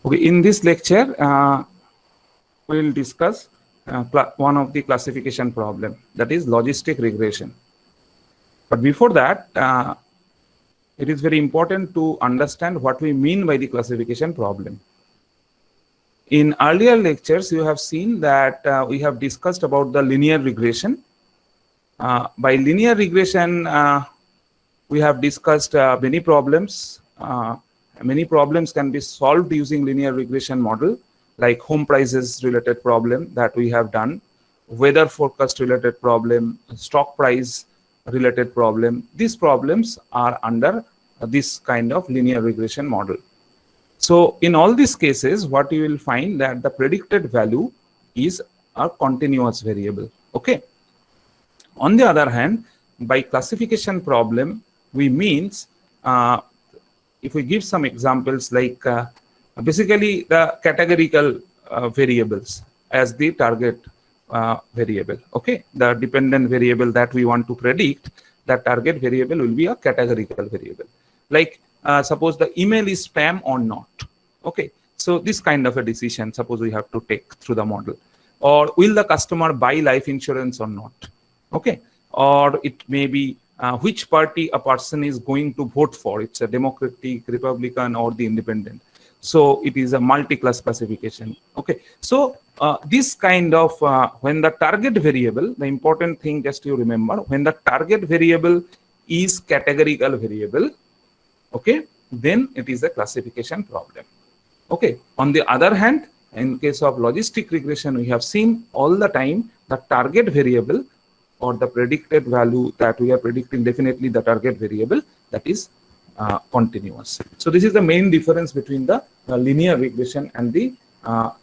Okay, in this lecture, we will discuss one of the classification problem, that is logistic regression. But before that, it is very important to understand what we mean by the classification problem. In earlier lectures, you have seen that we have discussed about the linear regression. By linear regression, we have discussed many problems. Many problems can be solved using linear regression model, like home prices related problem that we have done, weather forecast related problem, stock price related problem. These problems are under this kind of linear regression model. So in all these cases, what you will find that the predicted value is a continuous variable. Okay. On the other hand, by classification problem, we means if we give some examples like basically the categorical variables as the target variable. Okay, the dependent variable that we want to predict, that target variable will be a categorical variable. Like suppose the email is spam or not. Okay, so this kind of a decision suppose we have to take through the model. Or will the customer buy life insurance or not? Okay, or it may be which party a person is going to vote for. It's a Democratic, Republican, or the Independent. So it is a multi-class classification. Okay, so this kind of when the target variable, the important thing just you remember, when the target variable is categorical variable, okay, then it is a classification problem. Okay, on the other hand, in case of logistic regression, we have seen all the time the target variable or the predicted value that we are predicting, definitely the target variable, that is continuous. So this is the main difference between the linear regression and the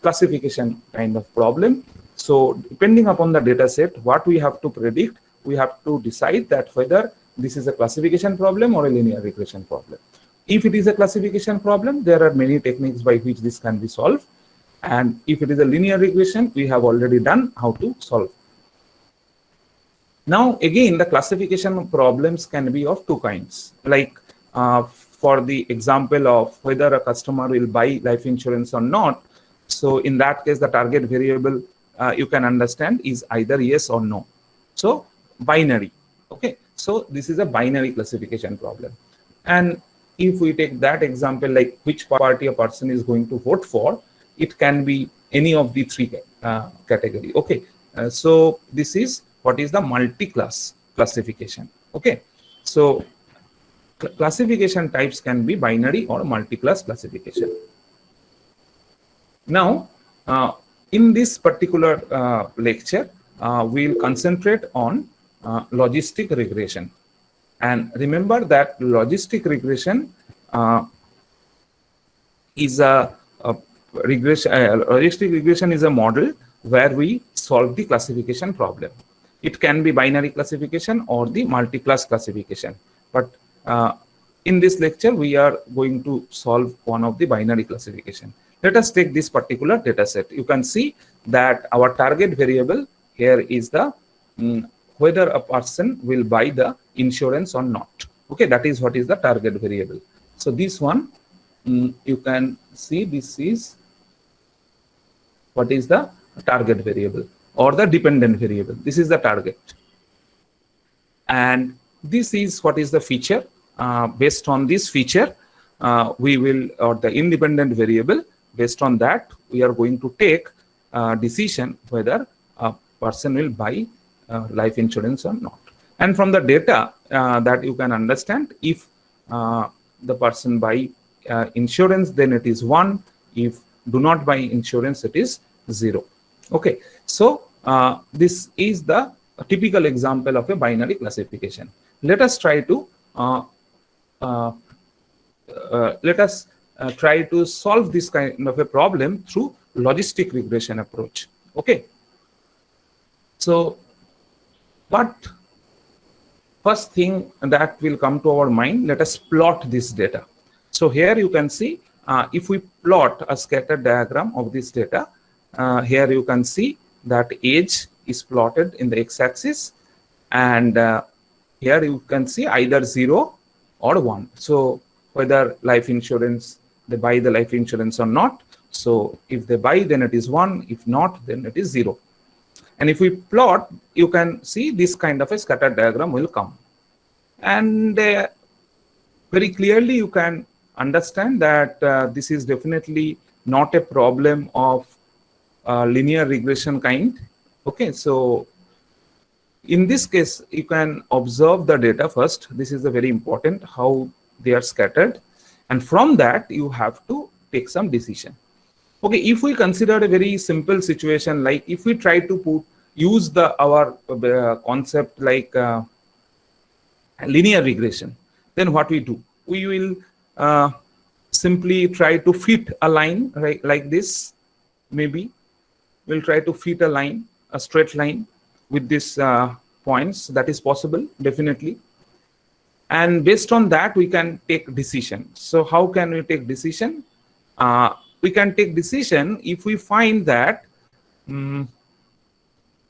classification kind of problem. So depending upon the data set, what we have to predict, we have to decide that whether this is a classification problem or a linear regression problem. If it is a classification problem, there are many techniques by which this can be solved. And if it is a linear regression, we have already done how to solve. Now, again, the classification problems can be of two kinds. Like for the example of whether a customer will buy life insurance or not. So in that case, the target variable you can understand is either yes or no. So binary. Okay. So this is a binary classification problem. And if we take that example, like which party a person is going to vote for, it can be any of the three category. Okay. So this is what is the multi-class classification. Okay. So classification types can be binary or multi-class classification. Now, in this particular lecture, we'll concentrate on logistic regression. And remember that logistic regression is a regression. Logistic regression is a model where we solve the classification problem. It can be binary classification or the multi-class classification. But in this lecture, we are going to solve one of the binary classification. Let us take this particular data set. You can see that our target variable here is the whether a person will buy the insurance or not. Okay, that is what is the target variable. So this one, you can see this is what is the target variable or the dependent variable. This is the target. And this is what is the feature. Based on this feature, we will, or the independent variable, based on that, we are going to take a decision whether a person will buy life insurance or not. And from the data that you can understand, if the person buy insurance, then it is 1. If do not buy insurance, it is 0. Okay. So this is the typical example of a binary classification. Let us try to try to solve this kind of a problem through logistic regression approach. Okay. So, but first thing that will come to our mind, let us plot this data. So here you can see, if we plot a scatter diagram of this data, here you can see that age is plotted in the x-axis, and here you can see either 0 or 1. So whether life insurance they buy the life insurance or not. So if they buy, then it is 1. If not, then it is 0. And if we plot, you can see this kind of a scatter diagram will come. And very clearly you can understand that this is definitely not a problem of linear regression kind. Okay, so in this case, you can observe the data first. This is the very important, how they are scattered. And from that, you have to take some decision. Okay, if we consider a very simple situation, like if we try to use our concept like linear regression, then what we do? We will simply try to fit a line, right, like this. Maybe we'll try to fit a line, a straight line with these points. That is possible, definitely. And based on that, we can take decision. So how can we take decision? We can take decision if we find that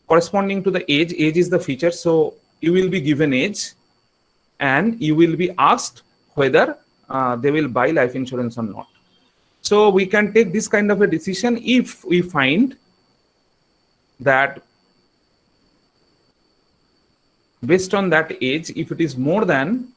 corresponding to the age is the feature. So you will be given age and you will be asked whether they will buy life insurance or not. So we can take this kind of a decision if we find that based on that age, if it is more than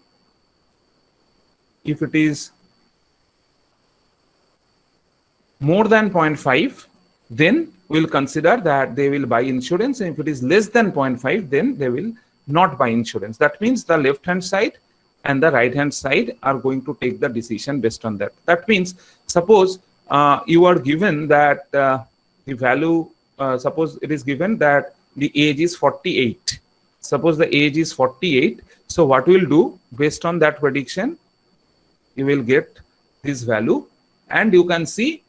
0.5, then we'll consider that they will buy insurance. And if it is less than 0.5, then they will not buy insurance. That means the left hand side and the right hand side are going to take the decision based on that. That means suppose you are given that the value, suppose it is given that the age is 48. Suppose the age is 48. So what we'll do based on that prediction, you will get this value, and you can see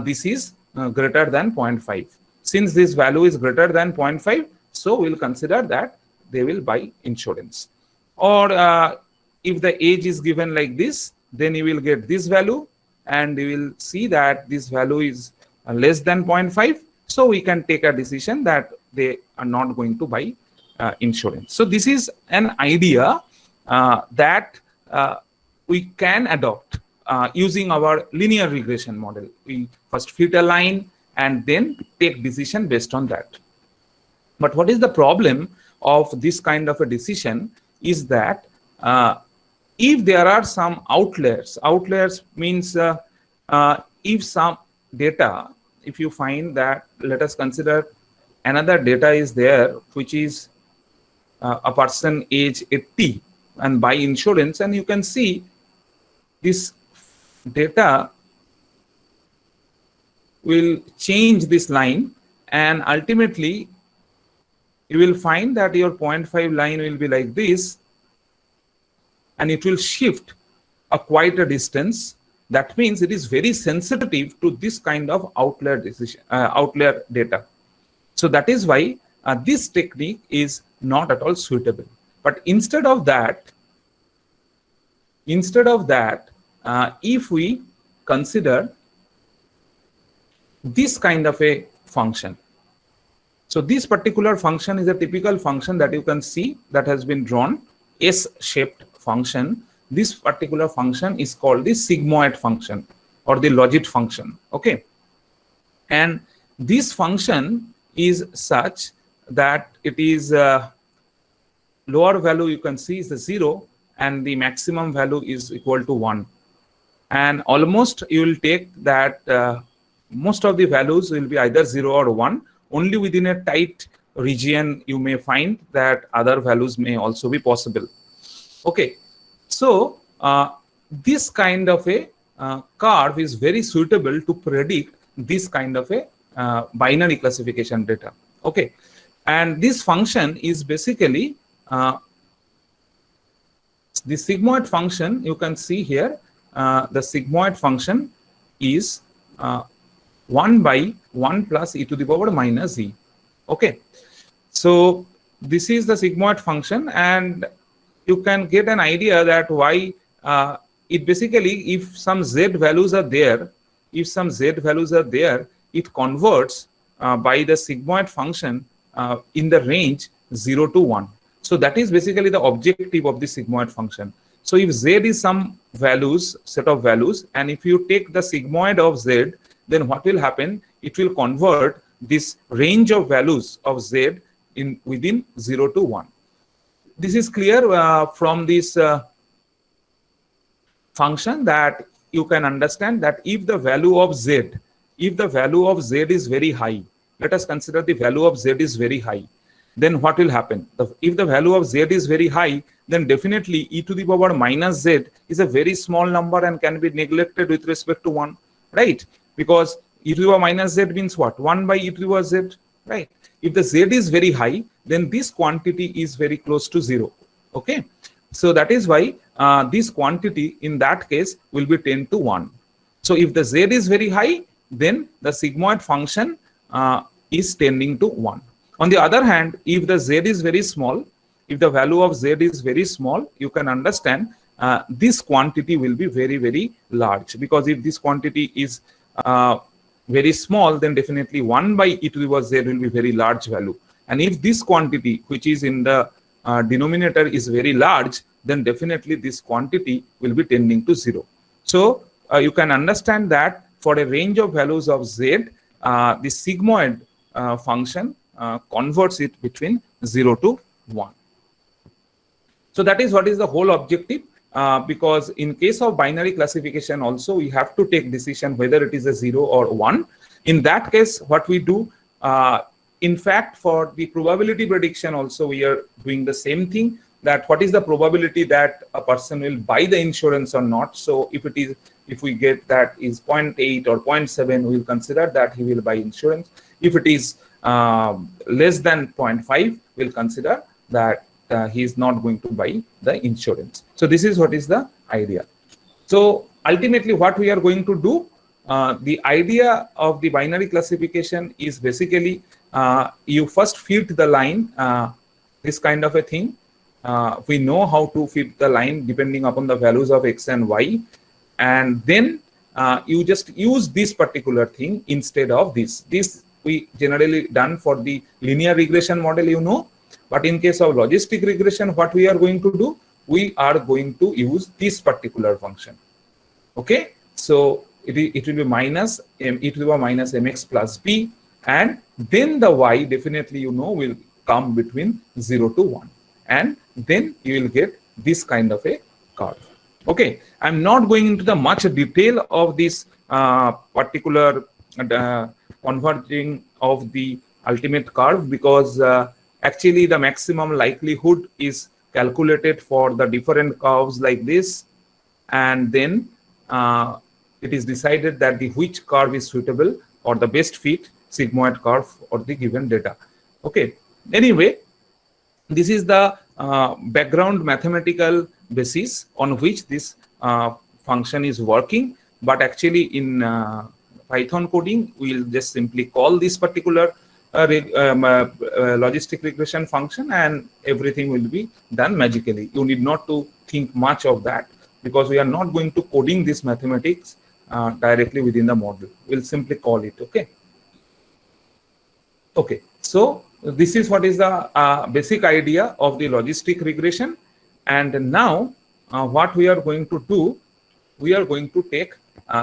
this is greater than 0.5. Since this value is greater than 0.5, so we'll consider that they will buy insurance. Or if the age is given like this, then you will get this value, and you will see that this value is less than 0.5. So we can take a decision that they are not going to buy insurance. So this is an idea that we can adopt using our linear regression model. We first fit a line and then take decision based on that. But what is the problem of this kind of a decision is that if there are some outliers means if some data, if you find that, let us consider another data is there, which is a person age 80 and buy insurance, and you can see this data will change this line, and ultimately you will find that your 0.5 line will be like this, and it will shift quite a distance. That means it is very sensitive to this kind of outlier data. So that is why this technique is not at all suitable. But instead of that, if we consider this kind of a function, so this particular function is a typical function that you can see that has been drawn, S-shaped function. This particular function is called the sigmoid function or the logit function. Okay, and this function is such that it is lower value you can see is the 0, and the maximum value is equal to 1. And almost you will take that most of the values will be either 0 or 1. Only within a tight region you may find that other values may also be possible. Okay, so this kind of a curve is very suitable to predict this kind of a binary classification data. Okay, and this function is basically the sigmoid function. You can see here the sigmoid function is 1 by 1 plus e to the power minus z. Okay, so this is the sigmoid function, and you can get an idea that why it basically, if some z values are there, it converts by the sigmoid function in the range 0 to 1. So that is basically the objective of the sigmoid function. So if z is some values, set of values, and if you take the sigmoid of z, then what will happen? It will convert this range of values of z in within 0 to 1. This is clear from this function, that you can understand that if the value of z, is very high, let us consider the value of z is very high, then what will happen? If the value of z is very high, then definitely e to the power minus z is a very small number and can be neglected with respect to 1, right? Because e to the power minus z means what? 1 by e to the power z, right? If the z is very high, then this quantity is very close to 0. Okay, so that is why this quantity in that case will be 10 to 1. So if the z is very high, then the sigmoid function is tending to 1. On the other hand, if the z is very small, if the value of z is very small, you can understand this quantity will be very, very large, because if this quantity is very small, then definitely 1 by e to the power z will be very large value. And if this quantity, which is in the denominator, is very large, then definitely this quantity will be tending to 0. So you can understand that for a range of values of z, the sigmoid function converts it between 0 to 1. So that is what is the whole objective, because in case of binary classification also, we have to take decision whether it is a 0 or 1. In that case, what we do, in fact, for the probability prediction also, we are doing the same thing, that what is the probability that a person will buy the insurance or not. So if we get that is 0.8 or 0.7, we will consider that he will buy insurance. If it is less than 0.5, we'll consider that he is not going to buy the insurance. So this is what is the idea. So ultimately what we are going to do, the idea of the binary classification is basically you first fit the line, this kind of a thing. We know how to fit the line depending upon the values of x and y, and then you just use this particular thing instead of this. This we generally done for the linear regression model, you know. But in case of logistic regression, what we are going to do, we are going to use this particular function. Okay, so it will be minus e to the power minus mx plus b, and then the y definitely, you know, will come between 0 to 1, and then you will get this kind of a curve. Okay, I'm not going into the much detail of this particular converging of the ultimate curve, because actually the maximum likelihood is calculated for the different curves like this, and then it is decided that the which curve is suitable or the best fit sigmoid curve or the given data. Okay, anyway, this is the background mathematical basis on which this function is working. But actually in Python coding, we'll just simply call this particular logistic regression function, and everything will be done magically. You need not to think much of that, because we are not going to coding this mathematics directly within the model. We'll simply call it. Okay, so this is what is the basic idea of the logistic regression. And now what we are going to do, we are going to take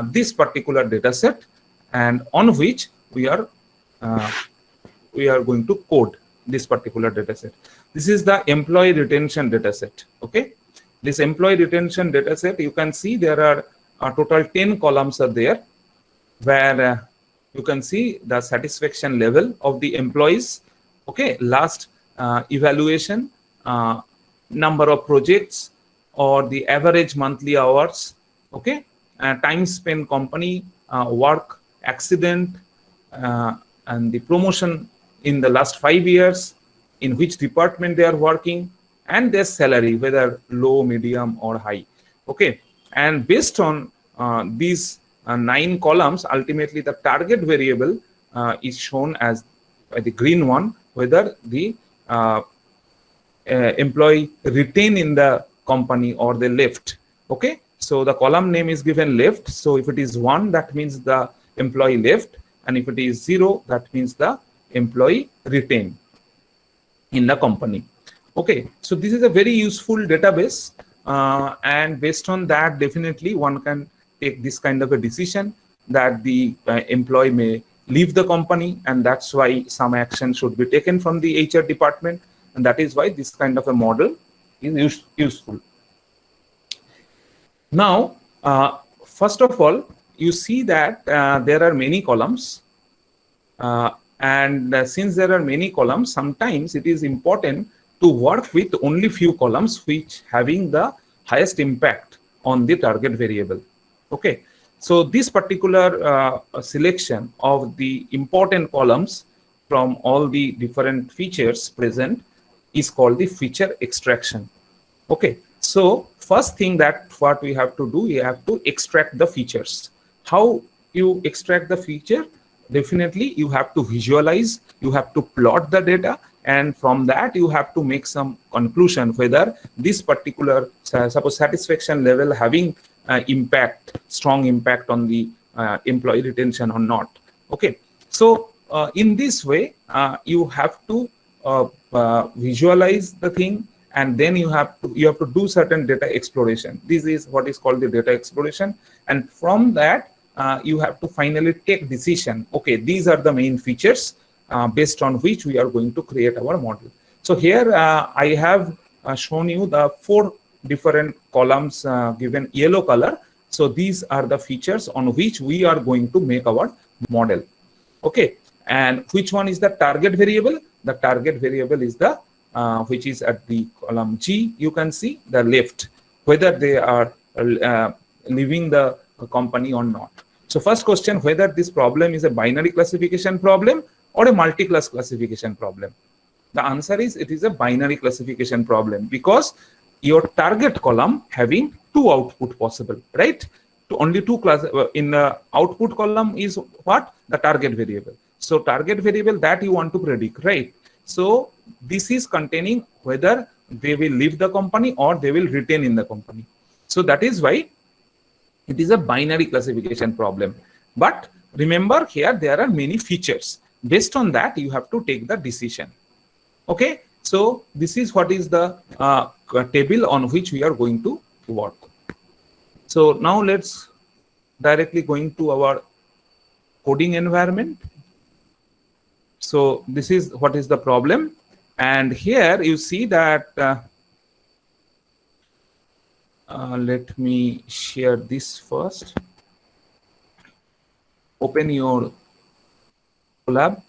this particular data set, and on which we are going to code this particular data set. This is the employee retention data set. Okay, this employee retention data set, you can see there are a total 10 columns are there, where you can see the satisfaction level of the employees. Okay, last evaluation, number of projects, or the average monthly hours. Okay, time spent company, work accident, and the promotion in the last 5 years, in which department they are working, and their salary, whether low, medium, or high. Okay, and based on these 9 columns, ultimately the target variable is shown as the green one, whether the employee retain in the company or they left. Okay, so the column name is given left. So if it is 1, that means the employee left, and if it is 0, that means the employee retain in the company. Okay, so this is a very useful database and based on that, definitely one can take this kind of a decision that the employee may leave the company, and that's why some action should be taken from the HR department, and that is why this kind of a model is useful. Now, first of all, you see that there are many columns, and since there are many columns, sometimes it is important to work with only few columns which having the highest impact on the target variable. Okay, so this particular selection of the important columns from all the different features present is called the feature extraction. Okay, so first thing that what we have to do, we have to extract the features. How you extract the feature? Definitely you have to visualize, you have to plot the data, and from that you have to make some conclusion whether this particular suppose satisfaction level having strong impact on the employee retention or not. Okay, so in this way you have to visualize the thing, and then you have to do certain data exploration. This is what is called the data exploration, and from that you have to finally take decision. Okay, these are the main features based on which we are going to create our model. So here I have shown you the 4 different columns given yellow color. So these are the features on which we are going to make our model. Okay, and which one is the target variable? The target variable is the which is at the column G. You can see the left, whether they are leaving the company or not. So first question, whether this problem is a binary classification problem or a multi-class classification problem. The answer is it is a binary classification problem, because your target column having 2 output possible, right? Only 2 class in the output column is what? The target variable. So target variable that you want to predict, right? So this is containing whether they will leave the company or they will retain in the company. So that is why it is a binary classification problem. But remember, here there are many features. Based on that, you have to take the decision. Okay, so this is what is the table on which we are going to work. So now let's directly going to our coding environment. So this is what is the problem, and here you see that let me share this first. Open your Colab.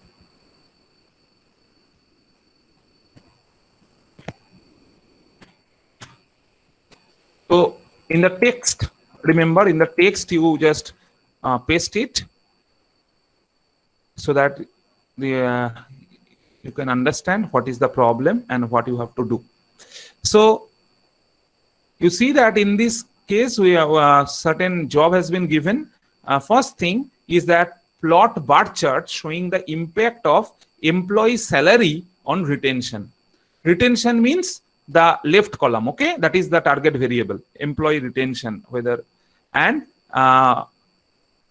So in the text, remember in the text you just paste it so that the you can understand what is the problem and what you have to do. So you see that in this case we have a certain job has been given. First thing is that plot bar chart showing the impact of employee salary on retention. Retention means the left column, okay? That is the target variable, employee retention, whether, and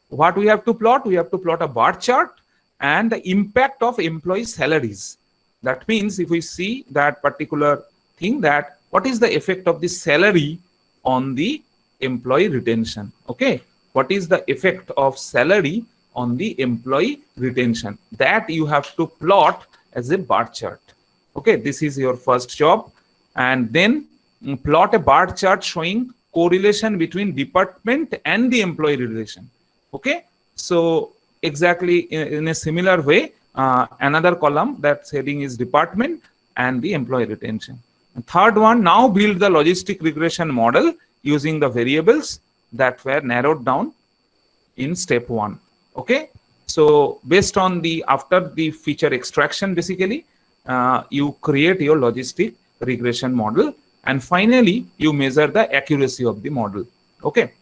what we have to plot? We have to plot a bar chart and the impact of employee salaries. That means if we see that particular thing, that what is the effect of the salary on the employee retention, okay? What is the effect of salary on the employee retention? That you have to plot as a bar chart. Okay, this is your first job. And then plot a bar chart showing correlation between department and the employee relation. Okay, so exactly in a similar way, another column that's heading is department and the employee retention. And third one, now build the logistic regression model using the variables that were narrowed down in step 1. Okay, so based on the after the feature extraction, basically you create your logistic regression model, and finally you measure the accuracy of the model. Okay,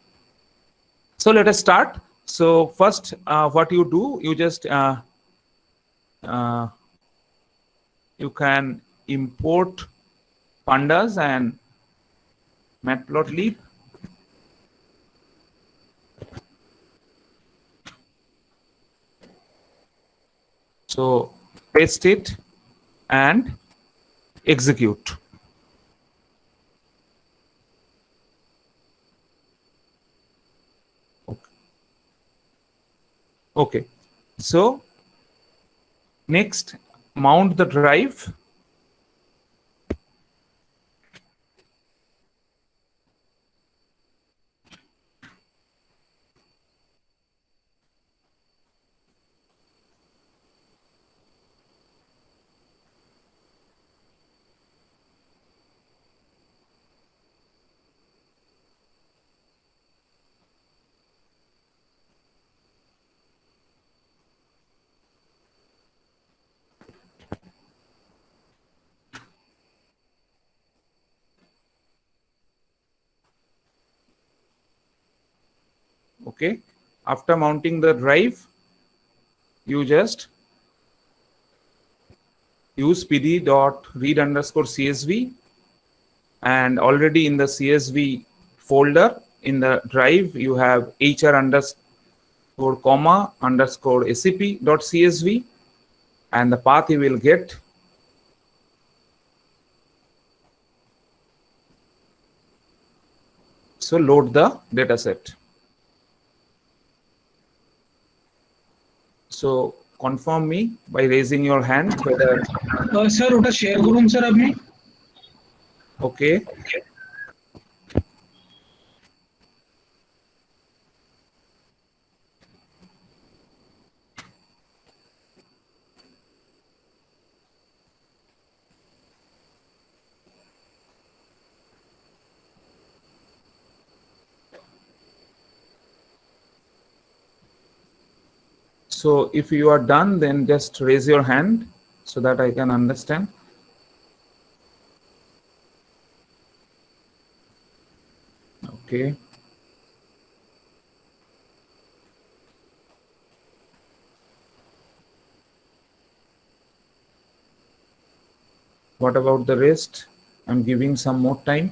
so let us start. So first what you do, you just you can import pandas and matplotlib. So paste it and execute. Okay, so next, mount the drive. Okay, after mounting the drive, you just use pd.read_csv, and already in the CSV folder in the drive you have hr comma underscore scp.csv, and the path you will get. So load the data set. So confirm me by raising your hand whether sir ওটা share করুন sir আপনি। okay. So if you are done, then just raise your hand so that I can understand. Okay. What about the rest? I'm giving some more time.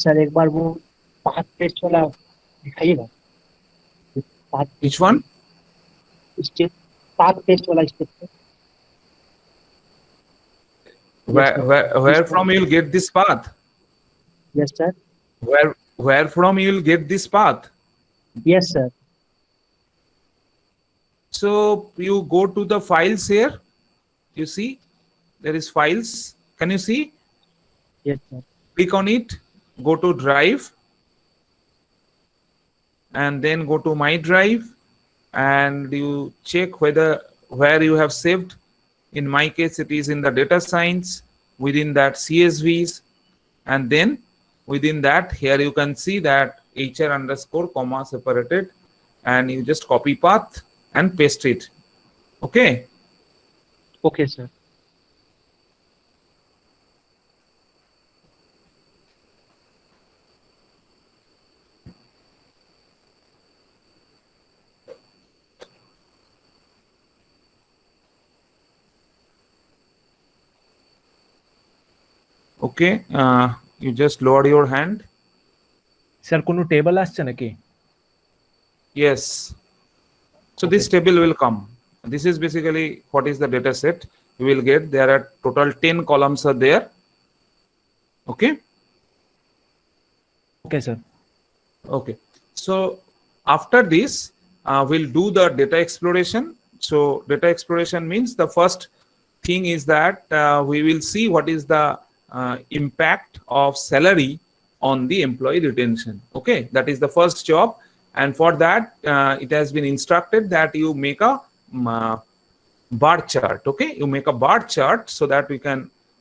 Sir एक बार वो path test वाला दिखाइएगा। Path Which one? Step, path test वाला step. Where from you'll get this path? Yes sir. Where from you'll get this path? Yes sir. So you go to the files here. You see, there is files. Can you see? Yes sir. Click on it. Go to drive, and then go to my drive, and you check where you have saved. In my case, it is in the data science. Within that, CSVs, and then within that, here you can see that hr underscore comma separated, and you just copy path and paste it. Okay. Okay sir. Okay, you just lower your hand. Sir কোনো table আসছে নাকি? Yes. So this table will come. This is basically what is the data set you will get. There are total 10 columns are there. Okay. Okay sir. Okay. So after this, we'll do the data exploration. So data exploration means the first thing is that we will see what is the impact of salary on the employee retention. Okay, that is the first job, and for that it has been instructed that you make a bar chart. Okay, you make a bar chart so that we can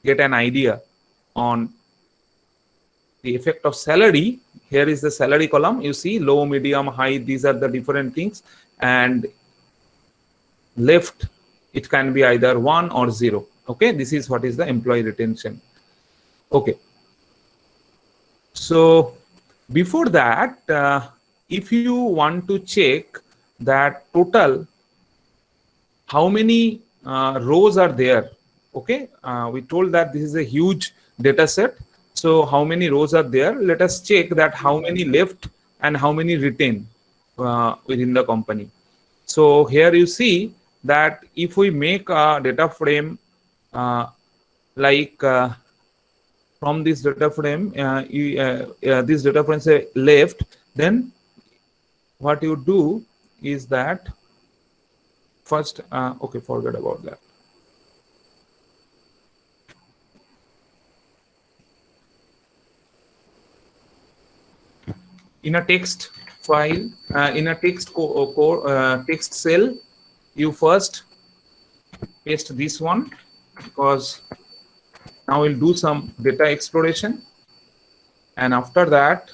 get an idea on the effect of salary. Here is the salary column. You see low, medium, high. These are the different things, and left it can be either 1 or 0. Okay, this is what is the employee retention. Okay, so before that, if you want to check that total how many rows are there. Okay, we told that this is a huge data set. So how many rows are there? Let us check that how many left and how many retain within the company. So here you see that if we make a data frame like from this data frame, this data frame say left, then what you do is that first, okay, forget about that. In a text file, in a text text cell, you first paste this one, because now we'll do some data exploration, and after that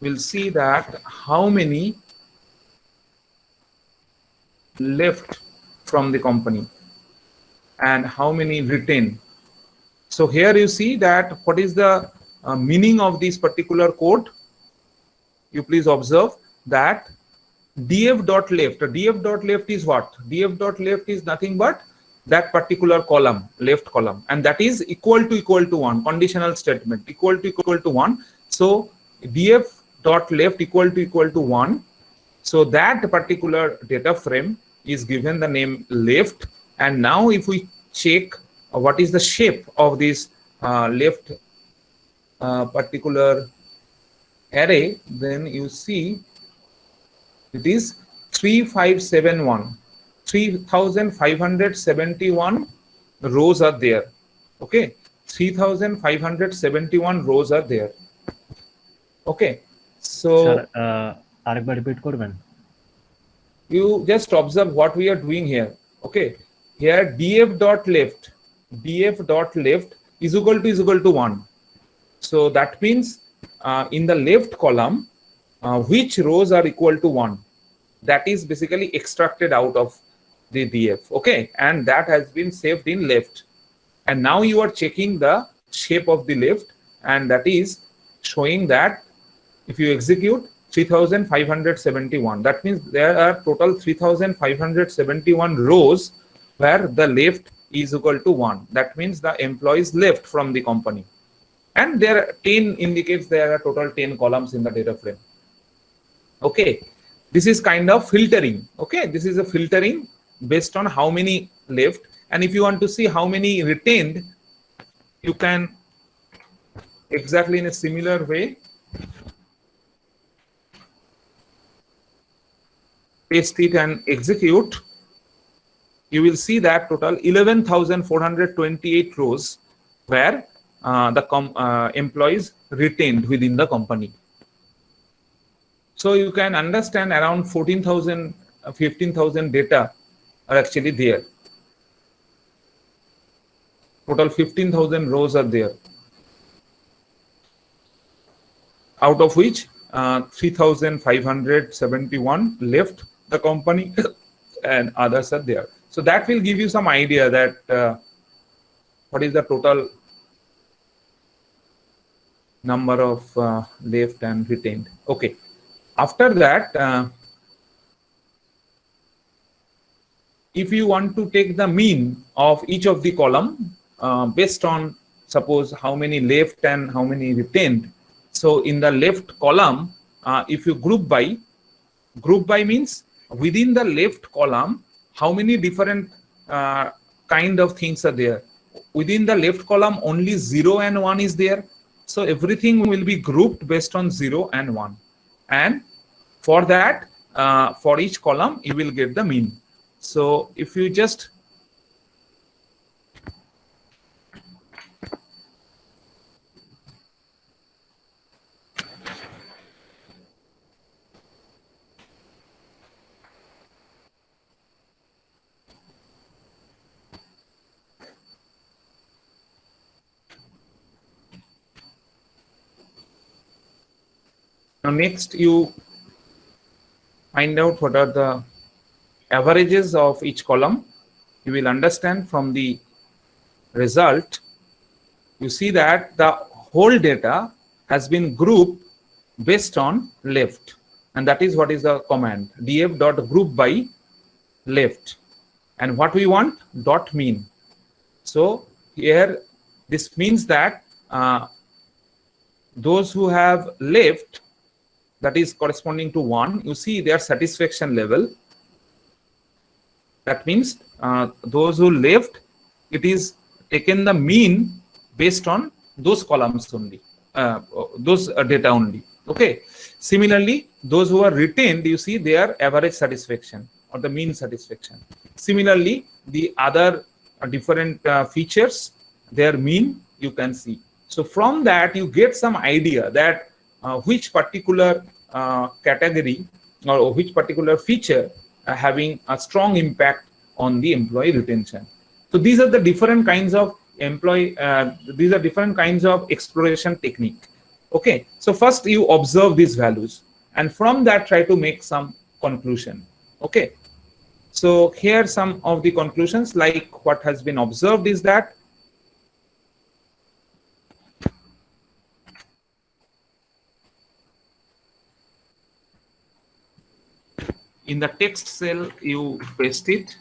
we'll see that how many left from the company and how many retained. So here you see that what is the meaning of this particular code. You please observe that df.left is what? df.left is nothing but that particular column, left column, and that is equal to 1, conditional statement, equal to 1. So df.left equal to 1. So that particular data frame is given the name left. And now if we check what is the shape of this left particular array, then you see it is 3571 rows are there. Okay, 3571 rows are there. Okay, so আরেকবার repeat করবেন? you just observe what we are doing here. Okay, here df.left is equal to 1. So that means in the left column, which rows are equal to 1, that is basically extracted out of the df. Okay, and that has been saved in left. And now you are checking the shape of the left, and that is showing that if you execute 3571, that means there are total 3571 rows where the left is equal to 1. That means the employees left from the company. And there are 10 indicates there are total 10 columns in the data frame. Okay, this is kind of filtering. Okay, this is a filtering based on how many left. And if you want to see how many retained, you can exactly in a similar way paste it and execute. You will see that total 11,428 rows where the employees retained within the company. So you can understand around 14,000, 15,000 data are actually there. Total 15,000 rows are there, out of which 3,571 left the company and others are there. So that will give you some idea that what is the total number of left and retained. Okay, after that, if you want to take the mean of each of the column based on suppose how many left and how many retained. So in the left column, if you group by means within the left column, how many different kind of things are there. Within the left column, only 0 and 1 is there. So everything will be grouped based on 0 and 1. And for that, for each column, you will get the mean. So if you just now next you find out what are the averages of each column. You will understand from the result. You see that the whole data has been grouped based on left, and that is what is the command df.group by left. And what we want? Dot mean. So here this means that those who have left, that is corresponding to 1, you see their satisfaction level. That means those who left, it is taken the mean based on those columns only, those data only. Okay. Similarly, those who are retained, you see their average satisfaction or the mean satisfaction. Similarly, the other different features, their mean you can see. So from that you get some idea that which particular category or which particular feature having a strong impact on the employee retention. So these are the different kinds of these are different kinds of exploration technique. Okay, so first you observe these values and from that try to make some conclusion. Okay, so here some of the conclusions, like what has been observed is that in the text cell you paste it.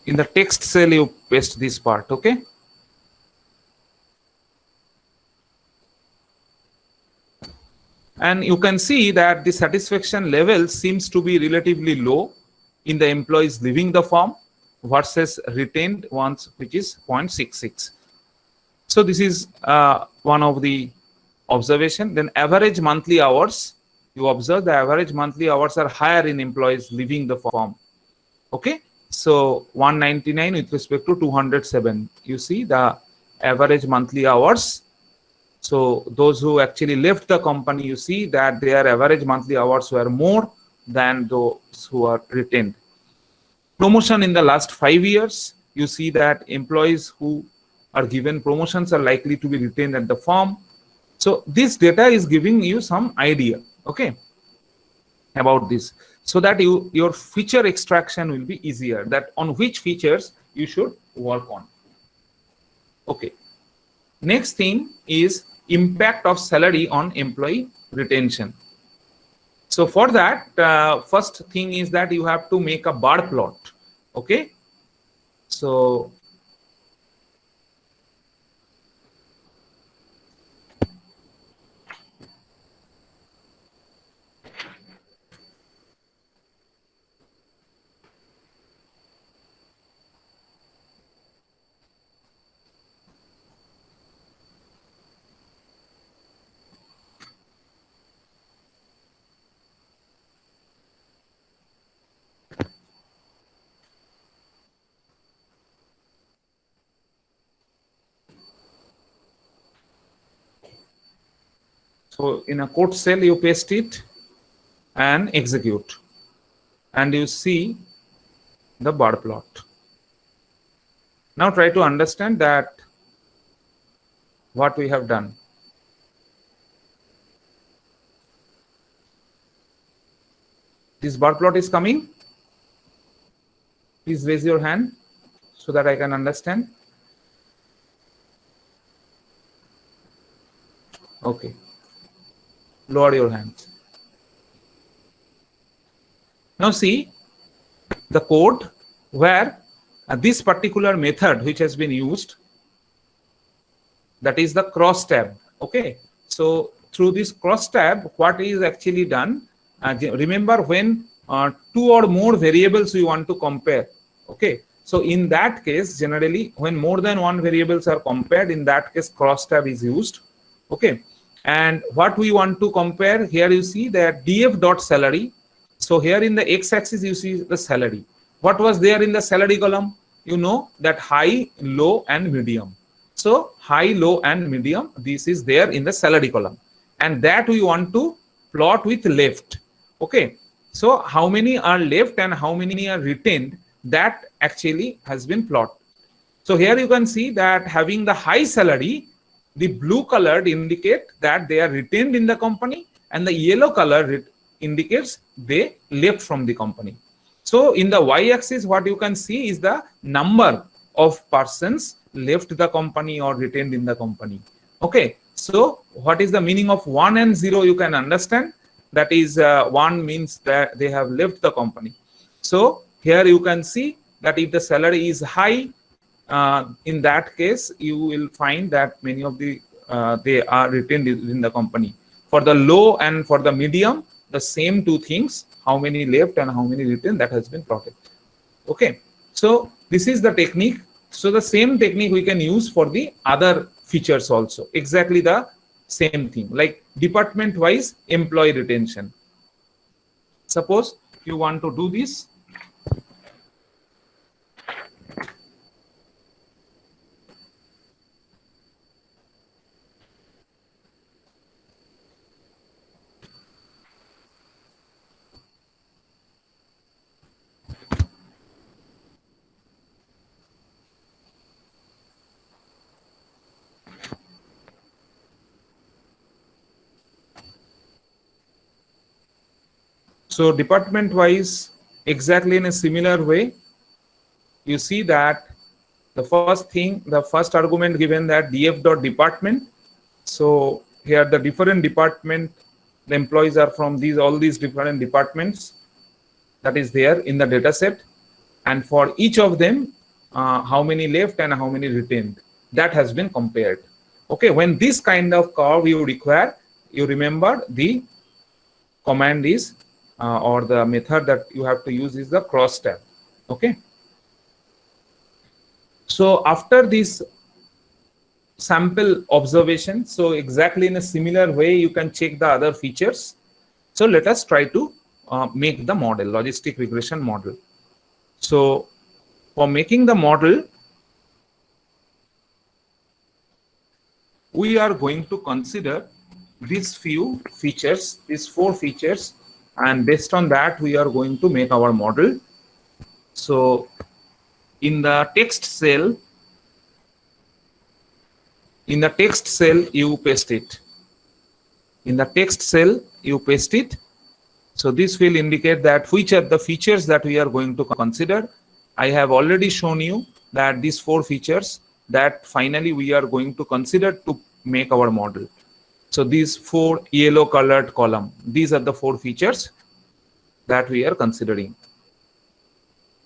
In the text cell you paste this part. Okay, and you can see that the satisfaction level seems to be relatively low in the employees leaving the firm versus retained ones, which is 0.66. So this is one of the observation. Then average monthly hours, you observe the average monthly hours are higher in employees leaving the firm. Okay, so 199 with respect to 207. You see the average monthly hours. So those who actually left the company, you see that their average monthly hours were more than those who are retained. Promotion in the last 5 years, you see that employees who are given promotions are likely to be retained at the firm. So this data is giving you some idea, okay, about this, so that your feature extraction will be easier, that on which features you should work on. Okay, next thing is impact of salary on employee retention. So for that, first thing is that you have to make a bar plot. Okay, so in a code cell you paste it and execute, and you see the bar plot. Now try to understand that what we have done. This bar plot is coming. Please raise your hand so that I can understand. Okay, lower your hands. Now see the code where this particular method which has been used, that is the cross tab. Okay, so through this cross tab, what is actually done, remember when two or more variables we want to compare. Okay, so in that case, generally when more than one variables are compared, in that case cross tab is used. Okay, and what we want to compare, here you see that df.salary. So here in the x-axis you see the salary. What was there in the salary column? You know that high, low and medium. So high, low and medium, this is there in the salary column, and that we want to plot with left. Okay, so how many are left and how many are retained, that actually has been plotted. So here you can see that having the high salary, the blue colored indicate that they are retained in the company, and the yellow color indicates they left from the company. So in the y-axis, what you can see is the number of persons left the company or retained in the company. Okay, so what is the meaning of 1 and 0? You can understand. That is 1 means that they have left the company. So here you can see that if the salary is high, in that case you will find that many of the they are retained in the company. For the low and for the medium, the same two things, how many left and how many written, that has been plotted. Okay, so this is the technique. So the same technique we can use for the other features also, exactly the same thing, like department wise employee retention. Suppose you want to do this. So department wise, exactly in a similar way, you see that the first thing, the first argument given that df dot department. So here the different department, the employees are from these, all these different departments that is there in the data set. And for each of them, how many left and how many retained, that has been compared. Okay, when this kind of curve you require, you remember the command is or the method that you have to use is the cross tab. Okay, so after this sample observation, so exactly in a similar way you can check the other features. So let us try to make the model, logistic regression model. So for making the model, we are going to consider these few features, these 4 features, and based on that we are going to make our model. So in the text cell, you paste it. In the text cell you paste it. So this will indicate that which are the features that we are going to consider. I have already shown you that these 4 features that finally we are going to consider to make our model. So these 4 yellow colored column, these are the 4 features that we are considering.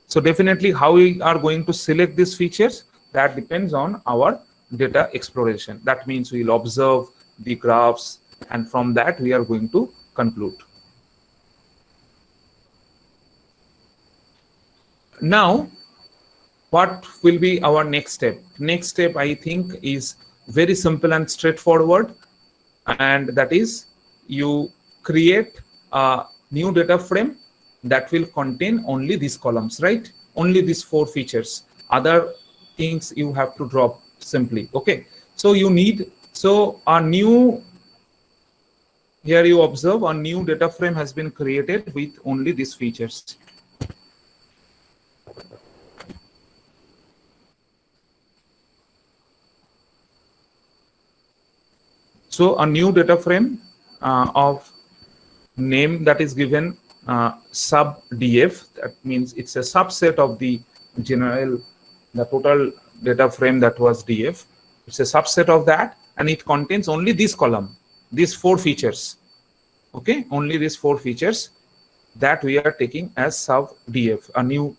So definitely how we are going to select these features, that depends on our data exploration. That means we'll observe the graphs and from that we are going to conclude. Now, what will be our next step? Next step, I think, is very simple and straightforward, and that is you create a new data frame that will contain only these columns, right? Only these 4 features. Other things you have to drop simply. Okay, so you need, so a new, here you observe a new data frame has been created with only these features. So a new data frame of name that is given sub df, that means it's a subset of the general, the total data frame that was df. It's a subset of that, and it contains only this column, these 4 features. Okay, only these 4 features that we are taking as sub df, a new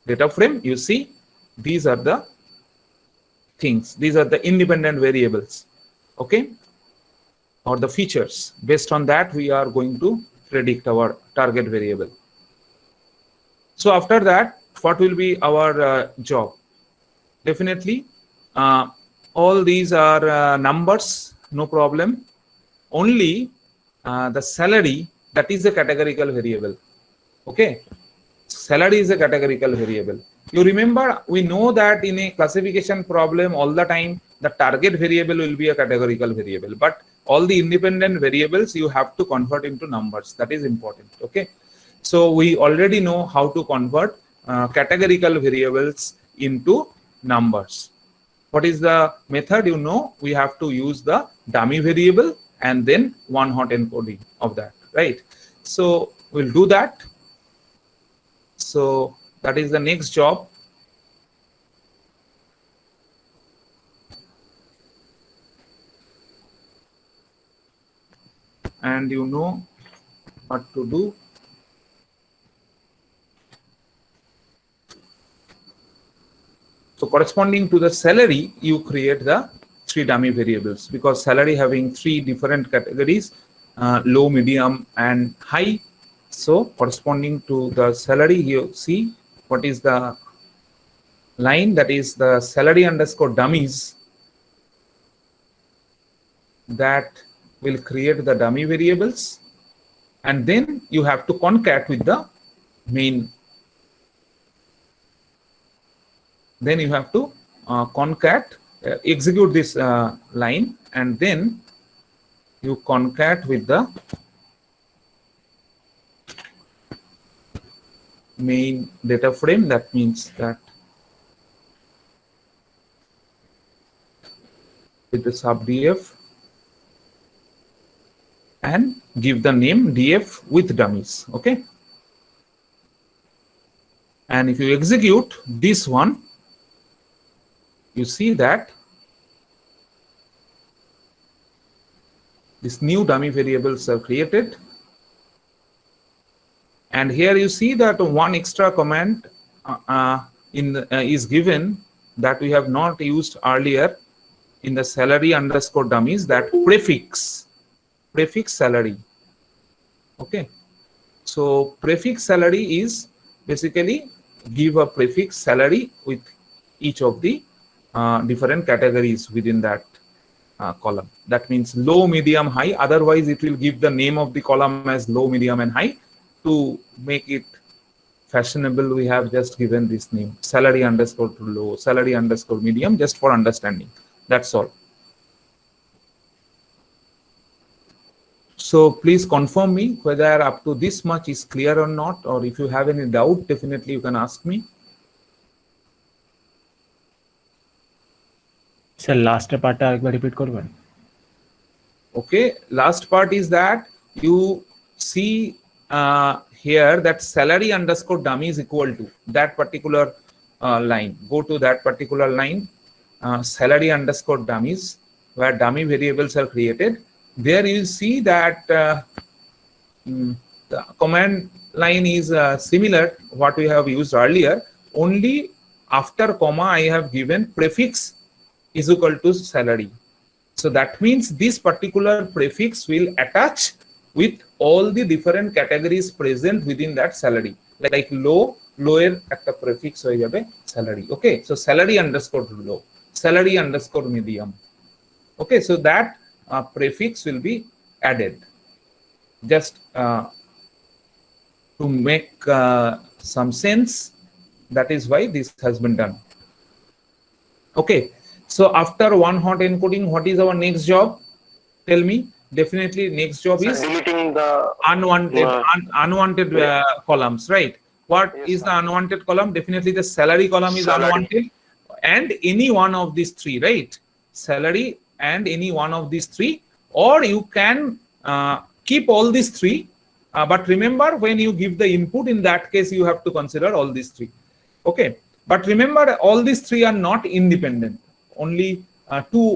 data frame. You see, these are the things, these are the independent variables, okay, or the features. Based on that we are going to predict our target variable. So after that, what will be our job? Definitely all these are numbers, no problem. Only the salary, that is a categorical variable. Okay, salary is a categorical variable. You remember, we know that in a classification problem all the time the target variable will be a categorical variable, but all the independent variables you have to convert into numbers. That is important. Okay, so we already know how to convert categorical variables into numbers. What is the method? You know, we have to use the dummy variable and then one hot encoding of that, right? So we'll do that. So that is the next job. And you know what to do. So corresponding to the salary, you create the 3 dummy variables, because salary having 3 different categories, low, medium, and high. So corresponding to the salary, you see what is the line, that is the salary underscore dummies, that will create the dummy variables, and then you have to concat with the main. Then you have to concat, execute this line, and then you concat with the main data frame. That means that with the sub df, and give the name df with dummies. Okay, and if you execute this one, you see that these new dummy variables are created. And here you see that one extra command is given that we have not used earlier in the salary underscore dummies, that prefix salary. Okay, so prefix salary is basically give a prefix salary with each of the different categories within that column. That means low, medium, high. Otherwise it will give the name of the column as low, medium, and high. To make it fashionable, we have just given this name, salary underscore low, salary underscore medium, just for understanding. That's all. So please confirm me whether up to this much is clear or not, or if you have any doubt, definitely you can ask me. Sir লাস্টের পার্টটা আরেকবার repeat করবেন? Okay, last part is that you see here that salary underscore dummy is equal to that particular line. Go to that particular line, salary underscore dummies, where dummy variables are created. There you see that the command line is similar what we have used earlier. Only after comma I have given prefix is equal to salary. So that means this particular prefix will attach with all the different categories present within that salary. Like low, lower একটা prefix হয়ে যাবে salary. Okay, so salary underscore low, salary underscore medium. Okay, so that prefix will be added. Just to make some sense, that is why this has been done. Okay, so after one hot encoding, what is our next job? Tell me. Definitely next job is deleting the unwanted columns, right? What is the unwanted column? Definitely the salary column is Salary. unwanted, and any one of these three, right? Salary and any one of these three, or you can keep all these three, but remember, when you give the input, in that case you have to consider all these three. Okay, but remember, all these three are not independent. Only two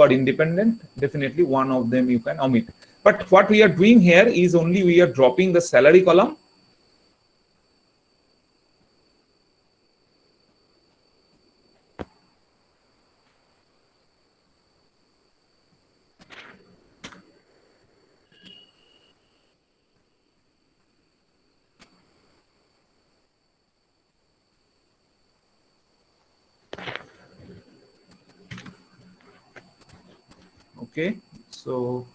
are independent. Definitely one of them you can omit. But what we are doing here is only we are dropping the salary column. Okay, so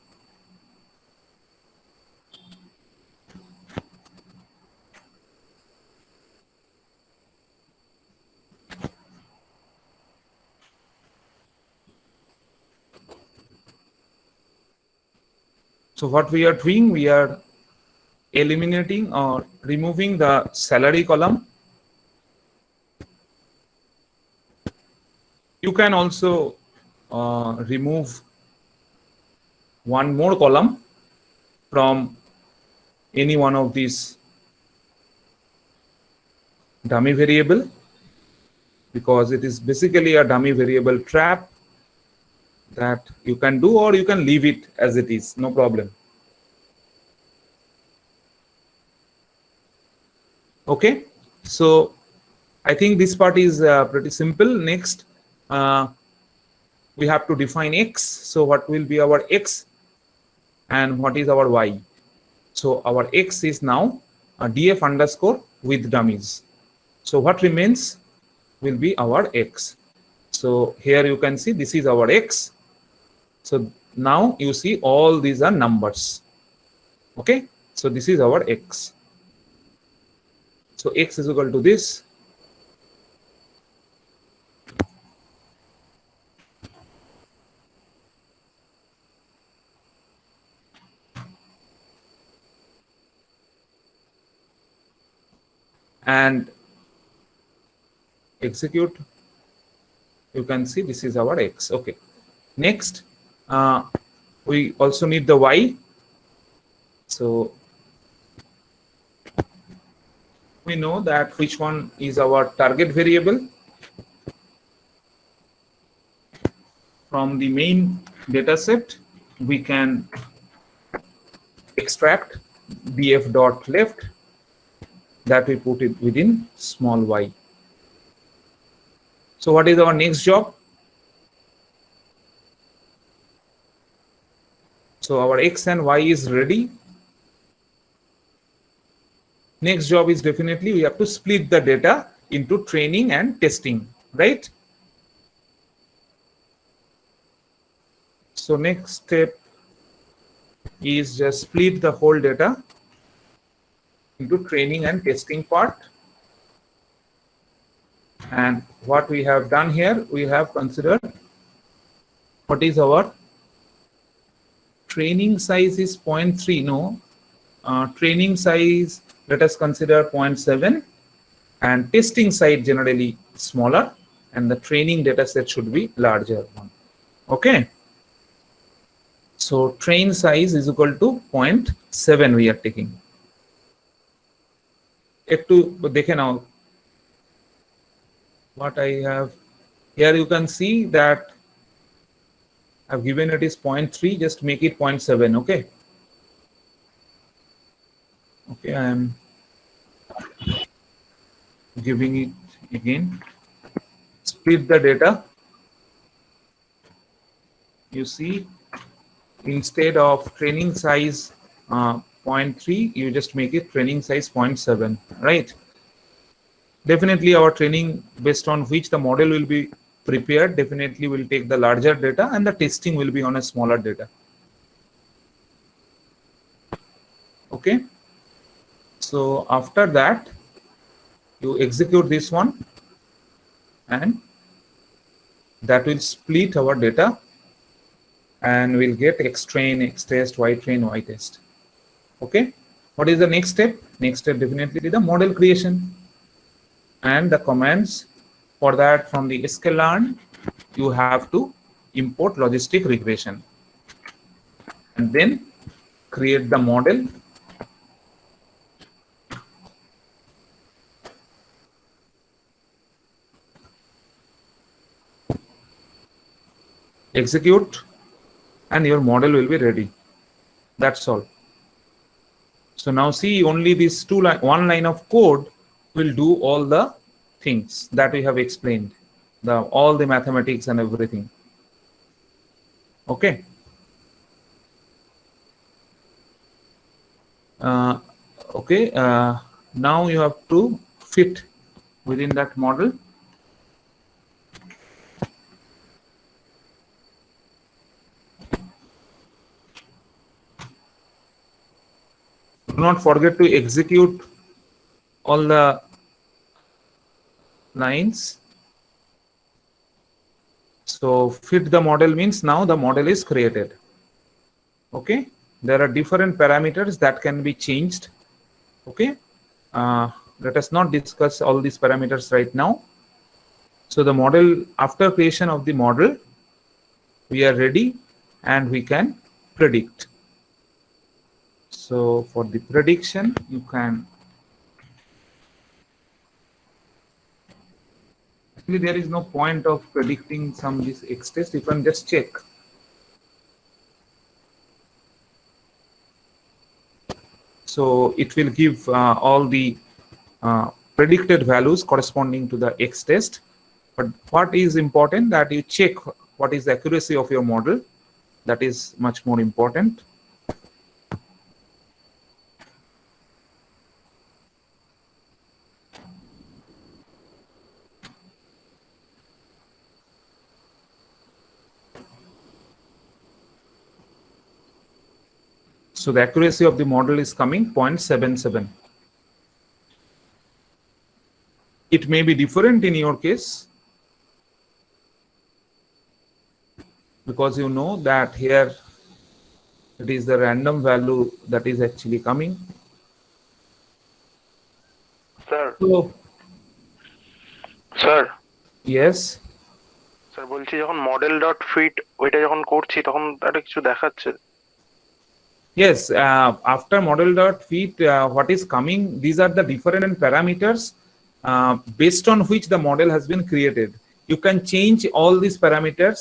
what we are doing, we are eliminating or removing the salary column. You can also remove one more column from any one of these dummy variable, because it is basically a dummy variable trap that you can do, or you can leave it as it is, no problem. Okay, so I think this part is pretty simple. Next, we have to define x. So what will be our x? and what is our y. So our x is now a df underscore with dummies. So what remains will be our x. So here you can see this is our x. So now you see all these are numbers. Okay, so this is our x. So x is equal to this. And execute. You can see this is our x. Okay, next we also need the y. So we know that which one is our target variable. From the main data set we can extract df dot left, that we put it within small y. So what is our next job? So our x and y is ready. Next job is definitely we have to split the data into training and testing, right? So next step is just split the whole data into training and testing part. And what we have done here, we have considered what is our training size is 0.3. No, training size, let us consider 0.7, and testing site generally smaller, and the training data set should be larger one. Okay, so train size is equal to 0.7 we are taking. একটু দেখে নাও what I have here. You can see that I've given it is 0.3, just make it 0.7. Okay, okay, I am giving it again. Split the data. You see, instead of training size 0.3, you just make it training size 0.7, right? Definitely our training based on which the model will be prepared definitely will take the larger data, and the testing will be on a smaller data. Okay, so after that you execute this one, and that will split our data, and we'll get x train, x test, y train, y test. Okay, what is the next step? Next step definitely the model creation and the commands. For that, from the sklearn you have to import logistic regression and then create the model. Execute, and your model will be ready. That's all. So now see, only this one line of code will do all the things that we have explained, all the mathematics and everything. Okay. Okay. Now you have to fit within that model. Do not forget to execute all the lines. So fit the model means now the model is created. Okay, there are different parameters that can be changed. Okay, let us not discuss all these parameters right now. So the model, after creation of the model, we are ready and we can predict. So for the prediction, you can actually, there is no point of predicting some this x test. You can just check. So it will give all the predicted values corresponding to the x test. But what is important that you check what is the accuracy of your model. That is much more important. So the accuracy of the model is coming 0.77. It may be different in your case because you know that here it is the random value that is actually coming. Sir, So sir, yes, sir বলছি যখন model dot fit ওইটা যখন করছি তখন একটা কিছু দেখাচ্ছে। yes, after model dot fit, what is coming, these are the different parameters based on which the model has been created. You can change all these parameters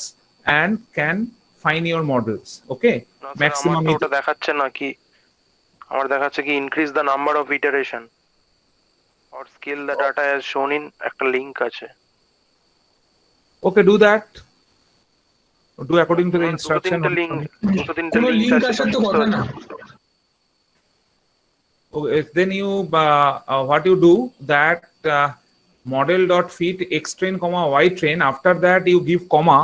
and can find your models. Okay, না sir, আমার maximum তো ওটা দেখাচ্ছে না, কি আমার দেখাচ্ছে কি increase the number of iteration or scale the data as shown in একটা লিংক আছে। okay, do that, do according to the দুটো instruction. তিনটে লিংক কোনো লিঙ্ক আছে আসার তো কথা না। Okay, then you what you do that model dot fit x train comma y train, after that you give comma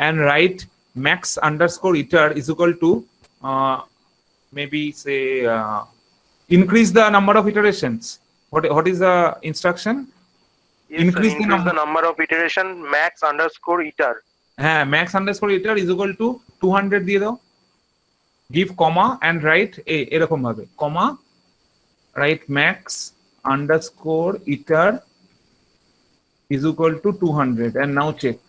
and write max underscore iter is equal to maybe say increase the number of iterations. What is the instruction? increase the number of iteration max underscore iter. Max underscore iter is equal to 200 দিয়ে দাও, give comma and write এরকম ভাবে comma, write max underscore iter is equal to 200 and now check.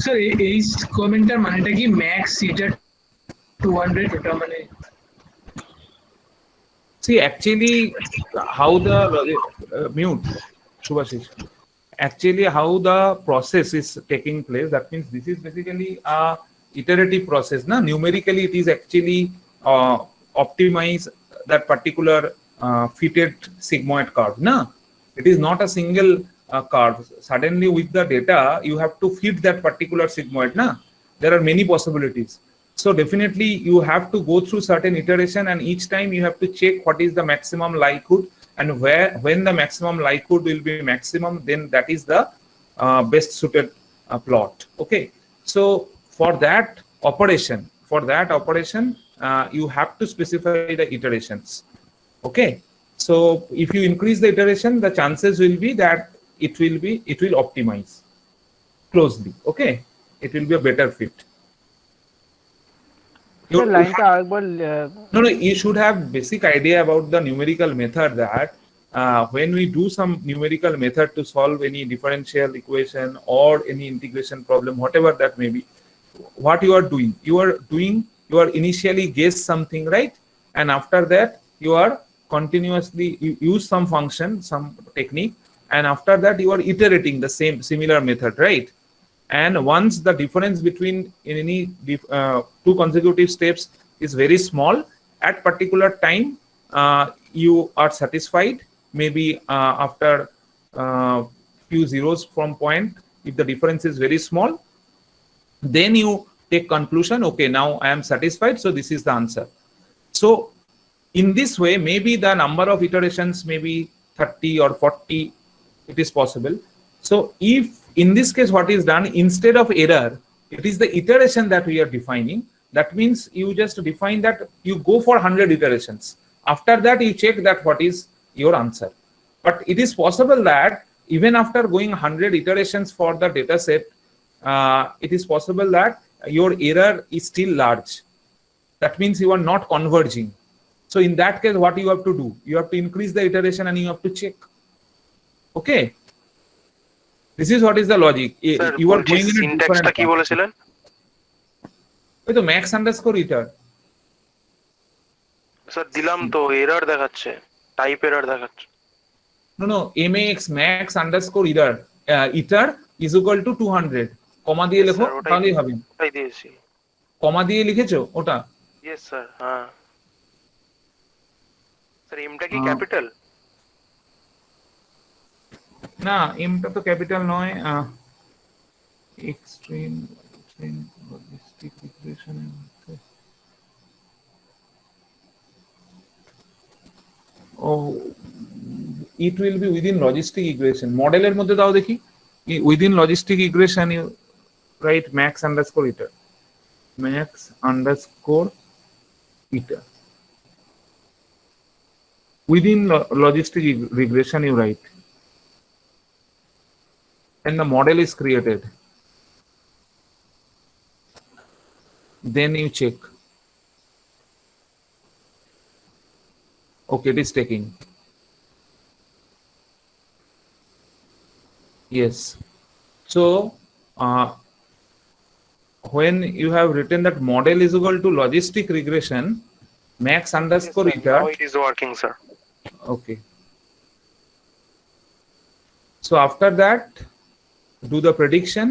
Sir এই কমেন্টটার মানেটা কি max ইটার 200 ওটা মানে See, actually, how the mute, Shubhashish. Actually, how the process is taking place. That means this is basically a iterative process. Na numerically, it is actually optimize that particular fitted sigmoid curve. Na, it is not a single curve. Suddenly, with the data, you have to fit that particular sigmoid. Na, there are many possibilities. So definitely you have to go through certain iteration, and each time you have to check what is the maximum likelihood, and when the maximum likelihood will be maximum, then that is the best suited plot. Okay, so for that operation you have to specify the iterations. Okay, so if you increase the iteration, the chances will be that it will optimize closely. Okay, it will be a better fit. লাইনটা আরেকবার No, you should have basic idea about the numerical method, that when we do some numerical method to solve any differential equation or any integration problem, whatever that may be, what you are initially guess something, right? And after that you are continuously you use some function, some technique, and after that you are iterating the similar method, right? And once the difference between any two consecutive steps is very small, at particular time you are satisfied, maybe after few zeros from point, if the difference is very small, then you take conclusion, okay, now I am satisfied, so this is the answer. So in this way, maybe the number of iterations may be 30 or 40, it is possible. So if in this case what is done, instead of error, it is the iteration that we are defining. That means you just define that you go for 100 iterations. After that you check that what is your answer. But it is possible that even after going 100 iterations for the data set, it is possible that your error is still large. That means you are not converging. So in that case, what you have to do? You have to increase the iteration and you have to check. Okay. This is what is the logic. You are going in a সিনট্যাক্সটা কি বলেছিলেন? ওই তো max underscore iter. Sir দিলাম তো, error দেখাচ্ছে, type error দেখাচ্ছে। No, max underscore iter is equal to 200. কমা দিয়ে লেখো, তাহলেই হবে। ওটাই দিয়েছি। কমা দিয়ে লিখেছো ওটা? ইয়েস স্যার, হ্যাঁ স্যার। এমটা কি ক্যাপিটাল? না, এমটা তো ক্যাপিটাল নয়। Extreme logistic regression it will be within logistic regression. মডেলের মধ্যে দাও দেখি, within logistic regression you write max underscore eta. Max underscore eta. Within logistic regression you write. And the model is created. Then you check. Okay, it is taking. Yes. So, when you have written that model is equal to logistic regression, max underscore Now eta. it is working, sir. Okay. So after that, do the prediction.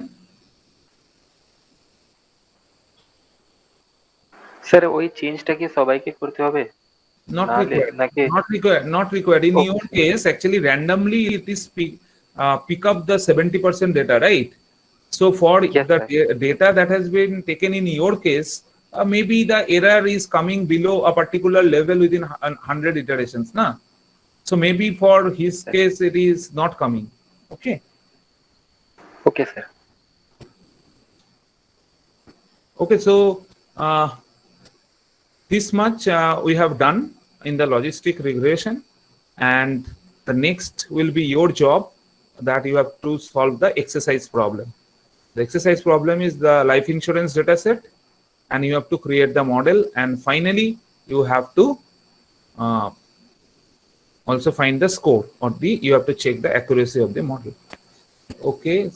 Sir ওই চেঞ্জটা কি সবাইকে করতে হবে? Not নাহলে required. নাকি Not required. In Okay. your case, actually, randomly it is pick up the 70% data, right? So for Yes, the sir. data that has been taken in your case, maybe the error is coming below a particular level within 100 iterations, na? So maybe for his case it is not coming. Okay. Okay sir. Okay. So this much we have done in the logistic regression, and the next will be your job, that you have to solve the exercise problem. The exercise problem is the life insurance data set, and you have to create the model, and finally you have to also find the score, or you have to check the accuracy of the model. Okay.